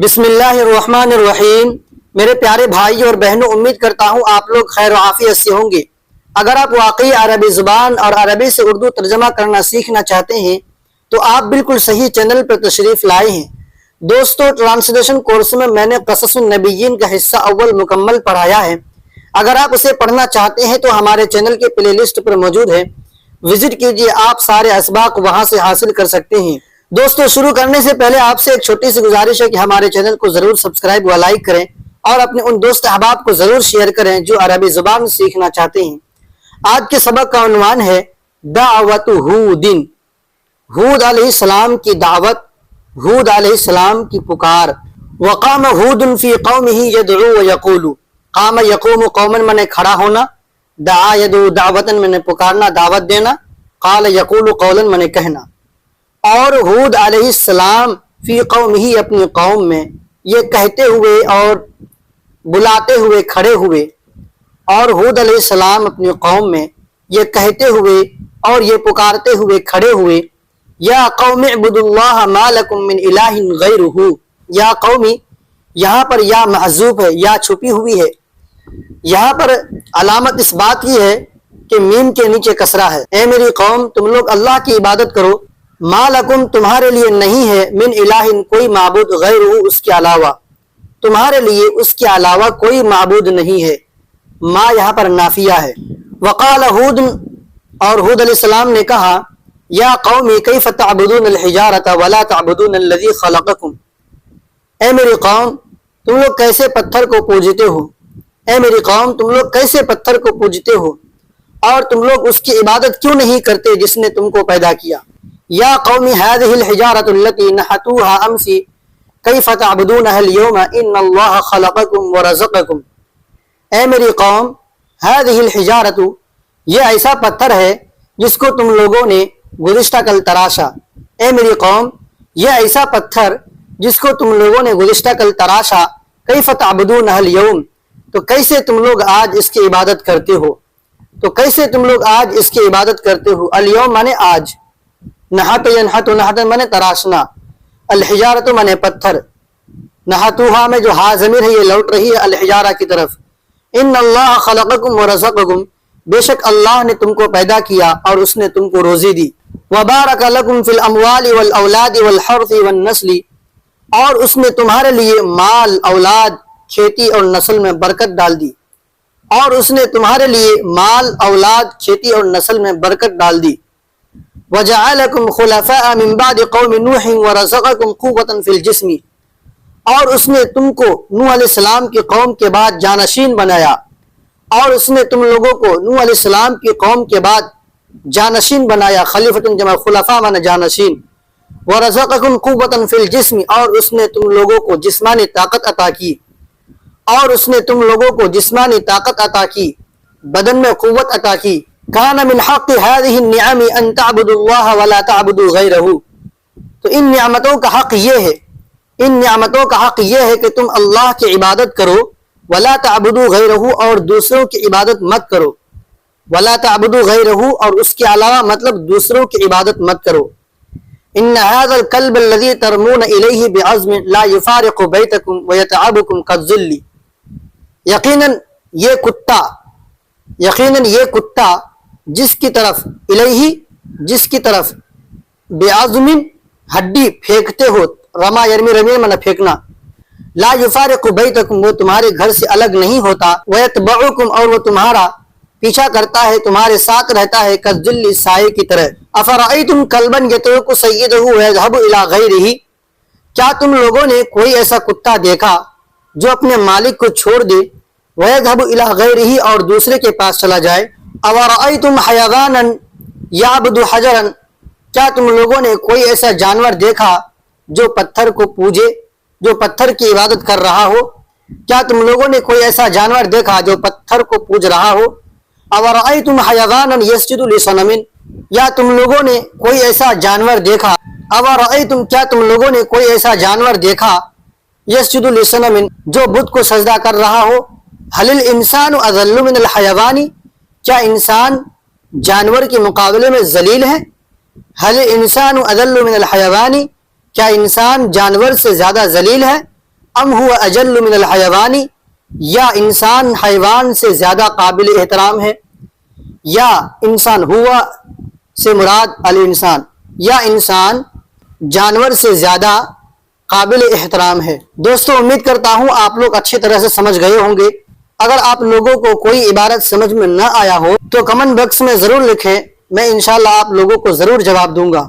بسم اللہ الرحمن الرحیم۔ میرے پیارے بھائی اور بہنوں، امید کرتا ہوں آپ لوگ خیر و عافیت سے ہوں گے۔ اگر آپ واقعی عربی زبان اور عربی سے اردو ترجمہ کرنا سیکھنا چاہتے ہیں تو آپ بالکل صحیح چینل پر تشریف لائے ہیں۔ دوستو، ٹرانسلیشن کورس میں نے قصص النبیین کا حصہ اول مکمل پڑھایا ہے۔ اگر آپ اسے پڑھنا چاہتے ہیں تو ہمارے چینل کے پلے لسٹ پر موجود ہے، وزٹ کیجئے، آپ سارے اسباق وہاں سے حاصل کر سکتے ہیں۔ دوستو، شروع کرنے سے پہلے آپ سے ایک چھوٹی سی گزارش ہے کہ ہمارے چینل کو ضرور سبسکرائب و لائک کریں اور اپنے ان دوست احباب کو ضرور شیئر کریں جو عربی زبان سیکھنا چاہتے ہیں۔ آج کے سبق کا عنوان ہے دعوت ہود۔ ہود علیہ السلام کی دعوت، ہود علیہ السلام کی پکار۔ وقام ہود فی قومہ یدعو ویقول۔ قام یقوم قوما میں نے کھڑا ہونا، دعا یدعو دعوتا میں نے پکارنا دعوت دینا، قال یقول قولا میں نے کہنا۔ اور ہود علیہ السلام فی قومہ اپنی قوم میں یہ کہتے ہوئے اور بلاتے ہوئے کھڑے ہوئے، اور ہود علیہ السلام اپنی قوم میں یہ کہتے ہوئے اور یہ پکارتے ہوئے کھڑے ہوئے، یا قوم اعبدوا اللہ ما لکم من الہ غیرہ۔ یا قومی، یہاں پر یا محذوف ہے، یا چھپی ہوئی ہے۔ یہاں پر علامت اس بات کی ہے کہ میم کے نیچے کسرہ ہے۔ اے میری قوم، تم لوگ اللہ کی عبادت کرو، ما لکم تمہارے لیے نہیں ہے، من الہ کوئی معبود، غیرہ اس کے علاوہ، تمہارے لیے اس کے علاوہ کوئی معبود نہیں ہے۔ ما یہاں پر نافیہ ہے۔ وقال ہود، اور ہود علیہ السلام نے کہا، یا قومی کیف تعبدون الحجارۃ ولا تعبدون الذی خلقکم۔ اے میری قوم، تم لوگ کیسے پتھر کو پوجتے ہو، اے میری قوم تم لوگ کیسے پتھر کو پوجتے ہو اور تم لوگ اس کی عبادت کیوں نہیں کرتے جس نے تم کو پیدا کیا۔ یا قوم هذه الحجارۃ التي نحتوها امس کیف تعبدونها اليوم ان اللہ خلقکم ورزقکم۔ اے میری قوم، هذه الحجارۃ، یہ ایسا پتھر ہے جس کو تم لوگوں نے گزشتہ کل تراشا۔ اے میری قوم، یہ ایسا پتھر جس کو تم لوگوں نے گزشتہ کل تراشا، کیف تعبدونها اليوم، تو کیسے تم لوگ آج اس کی عبادت کرتے ہو، تو کیسے تم لوگ آج اس کی عبادت کرتے ہو۔ اليوم مانے آج، نحت ینحت نحت مانے تراشنا، الحجارت مانے پتھر، نحتوہا میں جو ہا ضمیر ہے یہ لوٹ رہی ہے الحجارہ کی طرف۔ ان اللہ خلقکم ورزقکم، بے شک اللہ نے تم کو پیدا کیا اور اس نے تم کو روزی دی۔ وبارک لکم فی الاموال والاولاد والحرث والنسل، اور اس نے تمہارے لیے مال، اولاد، کھیتی اور نسل میں برکت ڈال دی، اور اس نے تمہارے لیے مال، اولاد، کھیتی اور نسل میں برکت ڈال دی۔ وجعلکم خلفاء من بعد قوم نوح ورزقکم قوة فی الجسم، اور اس نے تم کو نوح علیہ السلام کی قوم کے بعد جانشین بنایا، اور اس نے تم لوگوں کو نوح علیہ السلام کی قوم کے بعد جانشین بنایا، خلیفۃ جمع خلفاء معنی جانشین۔ ورزقکم قوة فی الجسم، اور اس نے تم لوگوں کو جسمانی طاقت عطا کی، اور اس نے تم لوگوں کو جسمانی طاقت عطا کی، بدن میں قوت عطا کی۔ کان من حق هذه النعم ان تعبدوا الله ولا تعبدوا غیرہ، تو ان نعمتوں کا حق یہ ہے، ان نعمتوں کا حق یہ ہے کہ تم اللہ کی عبادت کرو، ولا تعبدوا غیرہ، اور دوسروں کی عبادت مت کرو، ولا تعبدوا غیرہ، اور اس کے علاوہ مطلب دوسروں کی عبادت مت کرو۔ ان هذا الكلب الذي ترمون الیہ بعزم لا يفارق بیتکم ویتعبکم كالظل، یقیناً یہ کتا جس کی طرف الیہ، جس کی طرف بعزم ہڈی پھینکتے ہو، رما یرمی رمی من پھینکنا، لا یفارق بیتکم وہ تمہارے گھر سے الگ نہیں ہوتا، ویتبعکم اور وہ تمہارا پیچھا کرتا ہے، تمہارے ساتھ رہتا ہے، کالظل سائے کی طرح۔ افرأیتم کلبا یترک سیدہ ویذهب الی غیرہ، کیا تم لوگوں نے کوئی ایسا کتا دیکھا جو اپنے مالک کو چھوڑ دے، ویذهب الی غیرہ اور دوسرے کے پاس چلا جائے۔ اورأیتم حیوانا یعبد حجرا، کیا تم لوگوں نے کوئی ایسا جانور دیکھا جو پتھر کو پوجے، جو پتھر کی عبادت کر رہا ہو، کیا تم لوگوں نے کوئی ایسا جانور دیکھا جو پتھر کو پوج رہا ہو۔ اورأیتم حیوانا یسجد لصنم، یا تم لوگوں نے کوئی ایسا جانور دیکھا، اورأیتم کیا تم لوگوں نے کوئی ایسا جانور دیکھا، یسجد لصنم جو بت کو سجدہ کر رہا ہو۔ هل الانسان اذل من الحیوان، کیا انسان جانور کے مقابلے میں ذلیل ہے۔ هل الانسان اذل من الحیوان، کیا انسان جانور سے زیادہ ذلیل ہے۔ ام ہوا اجل من الحیوانی، یا انسان حیوان سے زیادہ قابل احترام ہے، یا انسان ہوا سے مراد الانسان، یا انسان جانور سے زیادہ قابل احترام ہے۔ دوستو امید کرتا ہوں آپ لوگ اچھی طرح سے سمجھ گئے ہوں گے۔ اگر آپ لوگوں کو کوئی عبارت سمجھ میں نہ آیا ہو تو کمنٹ باکس میں ضرور لکھیں، میں انشاءاللہ آپ لوگوں کو ضرور جواب دوں گا۔